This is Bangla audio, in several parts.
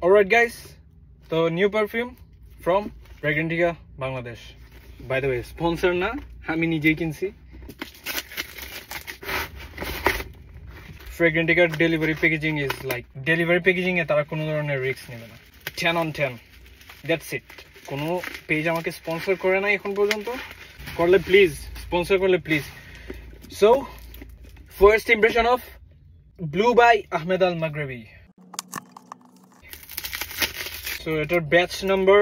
Alright guys, so new perfume from Fragrantica Bangladesh. By the way, sponsor na, আমি নিজেই কিনছি। Fragrantica delivery packaging is like delivery packaging এ তারা কোনো ধরনের রিস্ক নেবে না। 10 on 10. That's it. কোনো পেজ আমাকে স্পন্সর করে না এখন পর্যন্ত। করলে প্লিজ, স্পন্সর করলে please. So, first impression of Blue by Ahmed Al Maghrabi. So এটার ব্যাচ নাম্বার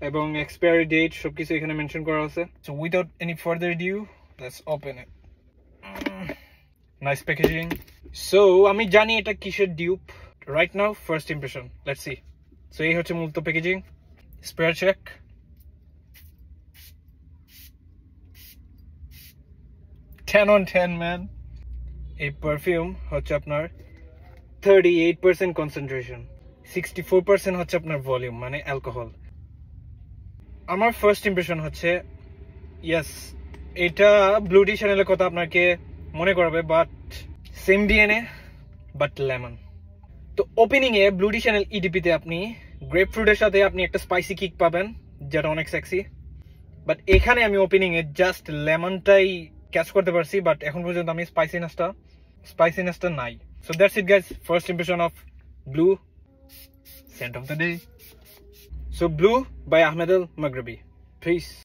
এবং এক্সপায়ারি ডেট সবকিছু এখানে মেনশন করা আছে। So without any further ado, let's open it. Nice packaging. So আমি জানি এটা কিসের dupe. Right now, first impression. Let's see. So এই হচ্ছে মূলত packaging. Spare check. Ten on 10 man. এই পারফিউম হচ্ছে আপনার 38% কনসেন্ট্রেশন, 64% হচ্ছে আপনার ভলিউম মানে অ্যালকোহল। আমার ফার্স্ট ইমপ্রেশন হচ্ছে ইয়েস, এটা ব্লু ডি চ্যানেলের কথা আপনাকে মনে করাবে, but same DNA but lemon. তো ওপেনিং এ ব্লু ডি চ্যানেল ইডিপিতে আপনি গ্রেপ ফ্রুটের সাথে আপনি একটা স্পাইসি কিক পাবেন যেটা অনেক সেক্সি, বাট এখানে আমি ওপেনিং এ জাস্ট লেমনটাই ক্যাচ করতে পারছি, বাট এখন পর্যন্ত আমি স্পাইসিনেসটা নাই। So that's it guys, first impression of Blue, scent of the day. So Blue by Ahmed Al Maghrabi. Peace.